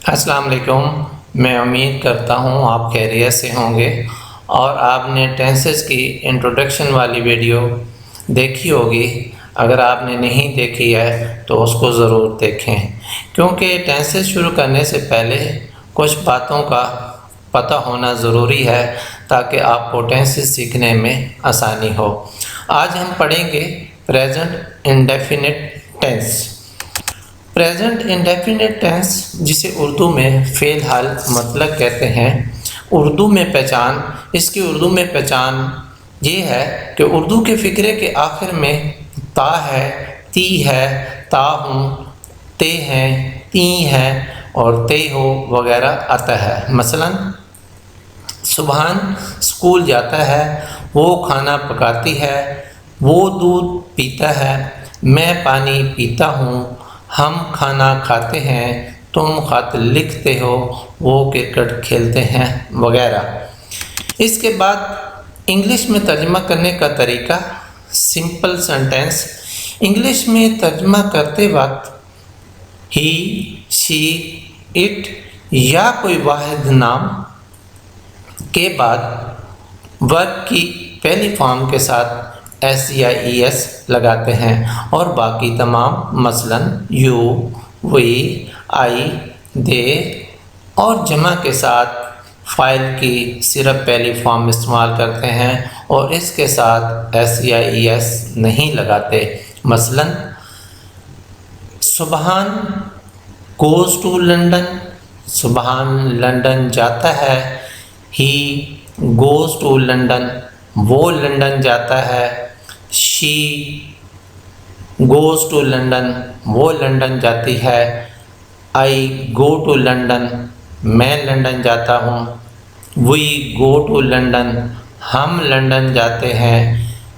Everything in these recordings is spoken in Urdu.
السلام علیکم۔ میں امید کرتا ہوں آپ خیریت سے ہوں گے اور آپ نے ٹینسز کی انٹروڈکشن والی ویڈیو دیکھی ہوگی۔ اگر آپ نے نہیں دیکھی ہے تو اس کو ضرور دیکھیں، کیونکہ ٹینسز شروع کرنے سے پہلے کچھ باتوں کا پتہ ہونا ضروری ہے تاکہ آپ کو ٹینسز سیکھنے میں آسانی ہو۔ آج ہم پڑھیں گے present indefinite tense. Present indefinite tense, جسے اردو میں فعل حال مطلق کہتے ہیں، اس کی اردو میں پہچان یہ ہے کہ اردو کے فقرے کے آخر میں تا ہے، تی ہے، تا ہوں، تے ہیں، تی ہیں اور تے ہو وغیرہ آتا ہے۔ مثلا سبحان اسکول جاتا ہے، وہ کھانا پکاتی ہے، وہ دودھ پیتا ہے، میں پانی پیتا ہوں، ہم کھانا کھاتے ہیں، تم خط لکھتے ہو، وہ کرکٹ کھیلتے ہیں وغیرہ۔ اس کے بعد انگلش میں ترجمہ کرنے کا طریقہ، سمپل سینٹینس۔ انگلش میں ترجمہ کرتے وقت ہی، شی، اٹ یا کوئی واحد نام کے بعد ورب کی پہلی فارم کے ساتھ ایس یا ای ایس لگاتے ہیں اور باقی تمام مثلا یو، وی، آئی، دے اور جمع کے ساتھ فاعل کی صرف پہلی فارم استعمال کرتے ہیں اور اس کے ساتھ ایس یا ای ایس نہیں لگاتے۔ مثلا سبحان گوز ٹو لنڈن، سبحان لندن جاتا ہے، ہی گوز ٹو لنڈن، وہ لندن جاتا ہے، شی گوز ٹو لنڈن، وہ لندن جاتی ہے، آئی گو ٹو لنڈن، میں لندن جاتا ہوں، وی گو ٹو لنڈن، ہم لندن جاتے ہیں،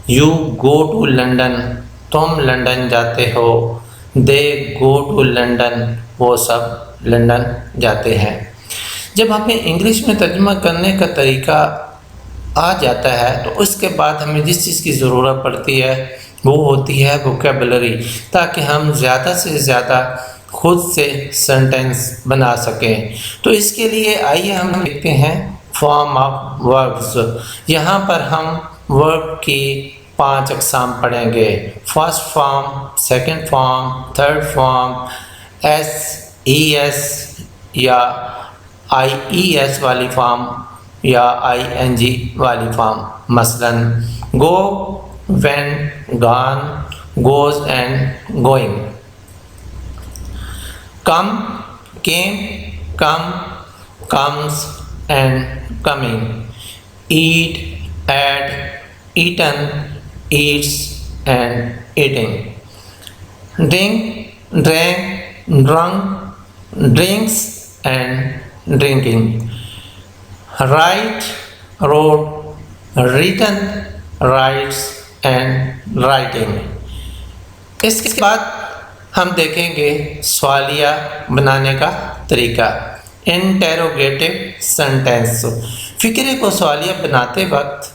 یو گو ٹو لنڈن، تم لندن جاتے ہو، دے گو ٹو لنڈن، وہ سب لندن جاتے ہیں۔ جب ہمیں انگلش میں ترجمہ کرنے کا طریقہ آ جاتا ہے تو اس کے بعد ہمیں جس چیز کی ضرورت پڑتی ہے وہ ہوتی ہے ووکیبلری، تاکہ ہم زیادہ سے زیادہ خود سے سینٹینس بنا سکیں۔ تو اس کے لیے آئیے ہم دیکھتے ہیں فارم آف وربز۔ یہاں پر ہم ورب کی 5 اقسام پڑھیں گے: first form, second form, third form, S, E S یا آئی ای ایس والی فارم یا آئی این جی والی فارم۔ مثلا گو، went، gone، goes and going۔ come، came، come، comes and coming۔ eat، ate، eaten، eats and eating۔ drink، drank، drunk، drinks and drinking۔ write، wrote، written، writes and writing۔ اس کے بعد ہم دیکھیں گے سوالیہ بنانے کا طریقہ، انٹیروگیٹو سینٹینس۔ فقرے کو سوالیہ بناتے وقت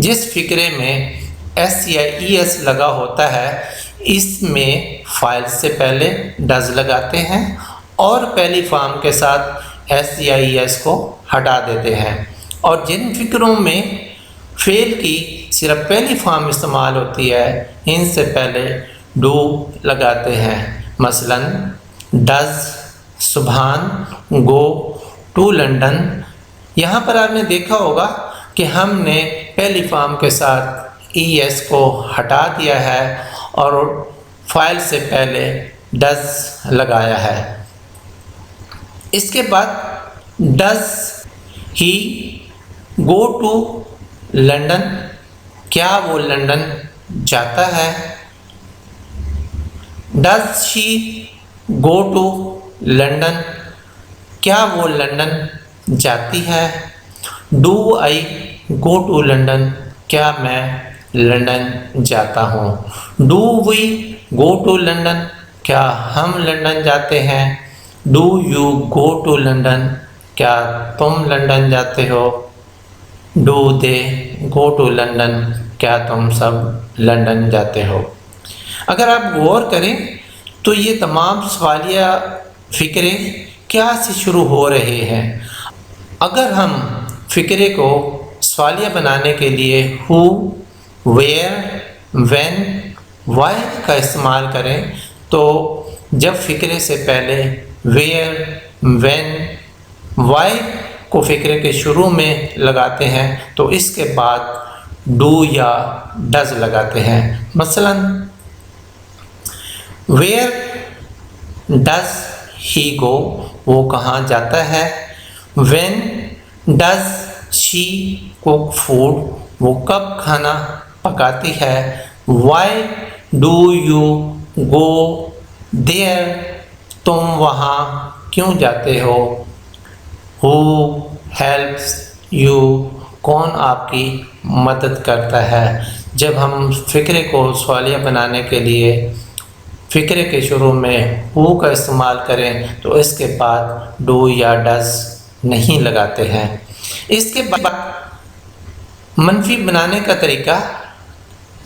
جس فقرے میں ایس یا ای ایس لگا ہوتا ہے اس میں فاعل سے پہلے ڈز لگاتے ہیں اور پہلی فارم کے ساتھ ایس یا ای ایس کو ہٹا دیتے ہیں، اور جن فقروں میں فعل کی صرف پہلی فارم استعمال ہوتی ہے ان سے پہلے ڈو لگاتے ہیں۔ مثلا ڈز، سبحان گو ٹو لنڈن۔ یہاں پر آپ نے دیکھا ہوگا کہ ہم نے پہلی فارم کے ساتھ ای ایس کو ہٹا دیا ہے اور فاعل سے پہلے ڈز لگایا ہے۔ اس کے بعد does he go to London, کیا وہ لندن جاتا ہے؟ Does she go to London, کیا وہ لندن جاتی ہے؟ Do I go to London, کیا میں لندن جاتا ہوں؟ Do we go to London, کیا ہم لندن جاتے ہیں؟ Do you go to London, کیا تم لندن جاتے ہو؟ Do they go to London, کیا تم سب لندن جاتے ہو؟ اگر آپ غور کریں تو یہ تمام سوالیہ فقرے کیا سے شروع ہو رہے ہیں۔ اگر ہم فقرے کو سوالیہ بنانے کے لیے ہو، ویئر، وین، وائی کا استعمال کریں تو جب فقرے سے پہلے ویئر، وین، وائی کو فقرے کے شروع میں لگاتے ہیں تو اس کے بعد ڈو یا ڈز لگاتے ہیں۔ مثلا ویئر ڈز ہی گو، وہ کہاں جاتا ہے۔ When does she cook food, وہ کب کھانا پکاتی ہے۔ Why do you go there, تم وہاں کیوں جاتے ہو۔ ہو ہیلپس یو، کون آپ کی مدد کرتا ہے۔ جب ہم فقرے کو سوالیہ بنانے کے لیے فقرے کے شروع میں ہو کا استعمال کریں تو اس کے بعد ڈو یا ڈز نہیں لگاتے ہیں۔ اس کے بعد منفی بنانے کا طریقہ،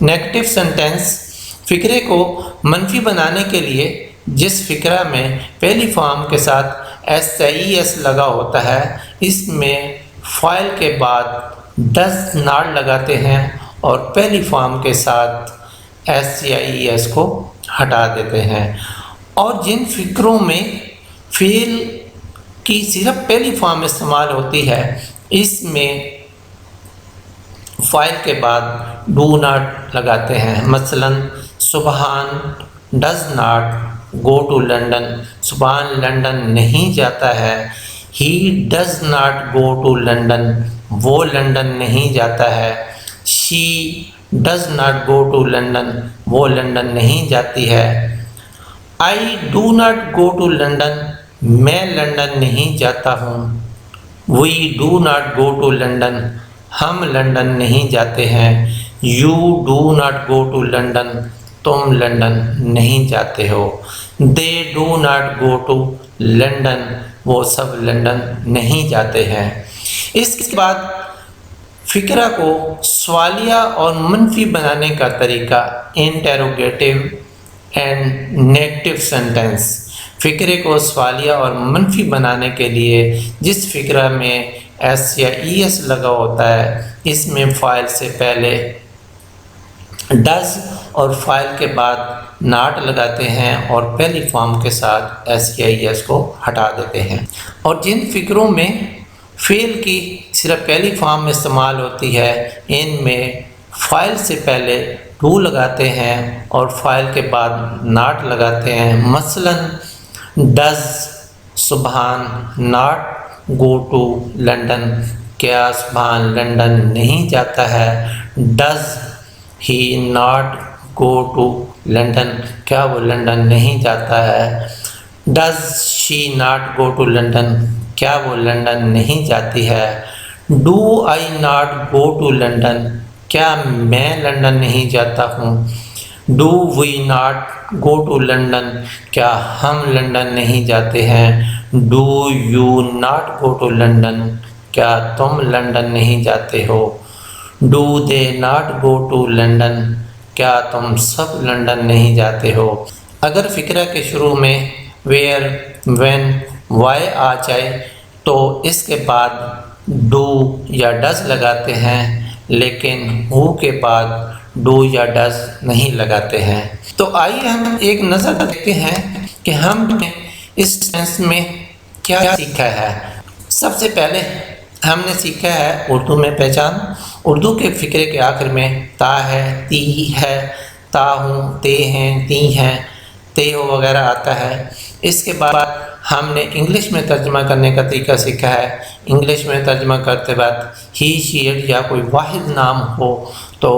نیگیٹو سینٹینس۔ فقرے کو منفی بنانے کے لیے جس فقرہ میں پہلی فارم کے ساتھ ایس ای ایس لگا ہوتا ہے اس میں فاعل کے بعد ڈز ناٹ لگاتے ہیں اور پہلی فارم کے ساتھ ایس یا ای ایس کو ہٹا دیتے ہیں۔ اور جن فقروں میں فعل کی صرف پہلی فارم استعمال ہوتی ہے اس میں فاعل کے بعد ڈو ناٹ لگاتے ہیں۔ مثلا Subhan does not go to London, Subhan London نہیں جاتا ہے۔ He does not go to London, وہ لنڈن نہیں جاتا ہے۔ She does not go to London, وہ لنڈن نہیں جاتی ہے۔ I do not go to London, میں لنڈن نہیں جاتا ہوں۔ We do not go to London, ہم لنڈن نہیں جاتے ہیں۔ You do not go to London, تم لنڈن نہیں جاتے ہو۔ They do not go to London, وہ سب لنڈن نہیں جاتے ہیں۔ اس کے بعد فقرہ کو سوالیہ اور منفی بنانے کا طریقہ، انٹروگیٹو اینڈ نیگیٹو سینٹینس۔ فقرے کو سوالیہ اور منفی بنانے کے لیے جس فقرہ میں ایس یا ای ایس لگا ہوتا ہے اس میں فاعل سے پہلے ڈز اور فاعل کے بعد ناٹ لگاتے ہیں اور پہلی فارم کے ساتھ ایس یا ای ایس کو ہٹا دیتے ہیں۔ اور جن فقروں میں فعل کی صرف پہلی فارم استعمال ہوتی ہے ان میں فاعل سے پہلے ڈو لگاتے ہیں اور فاعل کے بعد ناٹ لگاتے ہیں۔ مثلا ڈز سبحان ناٹ گو ٹو لنڈن، کیا سبحان لنڈن نہیں جاتا ہے۔ Does he not go to London, کیا وہ لنڈن نہیں جاتا ہے۔ Does she not go to London, کیا وہ لنڈن نہیں جاتی ہے۔ Do I not go to London, کیا میں لنڈن نہیں جاتا ہوں۔ Do we not go to London, کیا ہم لنڈن نہیں جاتے ہیں۔ Do you not go to London, کیا تم لنڈن نہیں جاتے ہو۔ Do they not go to London, کیا تم سب لنڈن نہیں جاتے ہو۔ اگر فقرہ کے شروع میں ویئر، وین، وائی آ جائے تو اس کے بعد ڈو یا ڈز لگاتے ہیں لیکن ہو کے بعد ڈو یا ڈز نہیں لگاتے ہیں۔ تو آئیے ہم ایک نظر دیکھتے ہیں کہ ہم نے اس ٹینس میں کیا سیکھا ہے۔ سب سے پہلے ہم نے سیکھا ہے اردو میں پہچان۔ اردو کے فقرے کے آخر میں تا ہے، تی ہے، تا ہوں، تے ہیں، تی ہیں، تے ہو وغیرہ آتا ہے۔ اس کے بعد ہم نے انگلش میں ترجمہ کرنے کا طریقہ سیکھا ہے۔ انگلش میں ترجمہ کرتے وقت ہی، شی، اٹ یا کوئی واحد نام ہو تو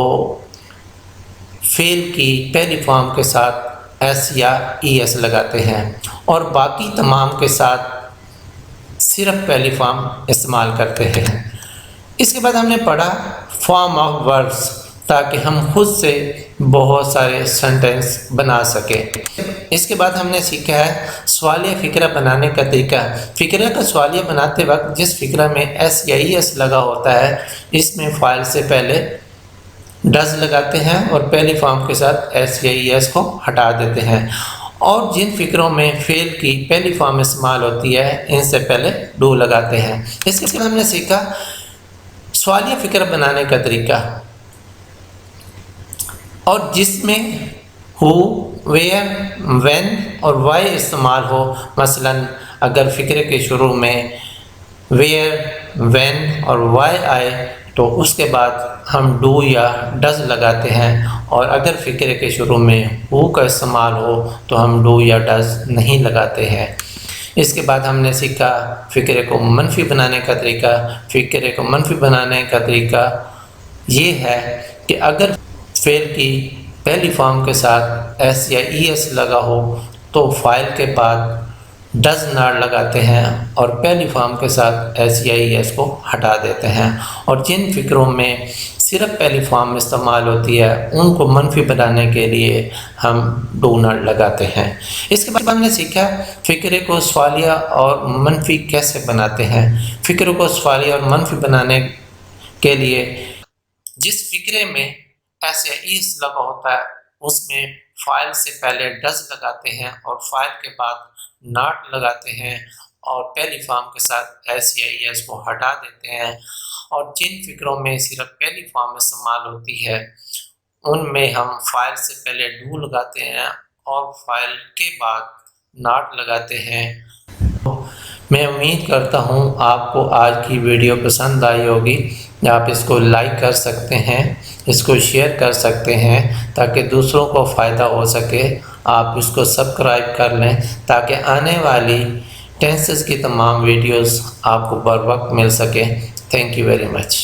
فعل کی پہلی فارم کے ساتھ ایس یا ای ایس لگاتے ہیں اور باقی تمام کے ساتھ صرف پہلی فارم استعمال کرتے ہیں۔ اس کے بعد ہم نے پڑھا فارم آف وربس تاکہ ہم خود سے بہت سارے سینٹینس بنا سکیں۔ اس کے بعد ہم نے سیکھا ہے سوالیہ فقرہ بنانے کا طریقہ۔ فقرہ کا سوالیہ بناتے وقت جس فقرہ میں ایس یا ای ایس لگا ہوتا ہے اس میں فاعل سے پہلے ڈز لگاتے ہیں اور پہلی فارم کے ساتھ ایس یا ای ایس کو ہٹا دیتے ہیں۔ اور جن فکروں میں فعل کی پہلی فارم استعمال ہوتی ہے ان سے پہلے ڈو لگاتے ہیں۔ اس کے بعد ہم نے سیکھا سوالیہ فکر بنانے کا طریقہ، اور جس میں ہو، ویئر، وین اور وائی استعمال ہو۔ مثلا اگر فکرے کے شروع میں ویئر، وین اور وائی آئے تو اس کے بعد ہم ڈو یا ڈز لگاتے ہیں، اور اگر فکرے کے شروع میں ہو کا استعمال ہو تو ہم ڈو یا ڈز نہیں لگاتے ہیں۔ اس کے بعد ہم نے سیکھا فکرے کو منفی بنانے کا طریقہ۔ فکرے کو منفی بنانے کا طریقہ یہ ہے کہ اگر فعل کی پہلی فارم کے ساتھ ایس یا ای ایس لگا ہو تو فاعل کے بعد ڈز ناٹ لگاتے ہیں اور پہلی فارم کے ساتھ ایس یا ای ایس کو ہٹا دیتے ہیں، اور جن فکروں میں صرف پہلی فارم استعمال ہوتی ہے ان کو منفی بنانے کے لیے ہم ڈو ناٹ لگاتے ہیں۔ اس کے بعد ہم نے سیکھا فکرے کو سوالیہ اور منفی کیسے بناتے ہیں۔ فکرے کو سوالیہ اور منفی بنانے کے لیے جس فکرے میں ایس یا ایس لگا ہوتا ہے اس میں فاعل سے پہلے ڈز لگاتے ہیں اور فاعل کے بعد ناٹ لگاتے ہیں اور پہلی فارم کے ساتھ ایس یا ای ایس کو ہٹا دیتے ہیں، اور جن فکروں میں صرف پہلی فارم استعمال ہوتی ہے ان میں ہم فاعل سے پہلے ڈو لگاتے ہیں اور فاعل کے بعد ناٹ لگاتے ہیں۔ میں امید کرتا ہوں آپ کو آج کی ویڈیو پسند آئی ہوگی۔ آپ اس کو لائک کر سکتے ہیں، اس کو شیئر کر سکتے ہیں تاکہ دوسروں کو فائدہ ہو سکے۔ آپ اس کو سبسکرائب کر لیں تاکہ آنے والی ٹینسز کی تمام ویڈیوز آپ کو بر وقت مل سکے۔ Thank you very much.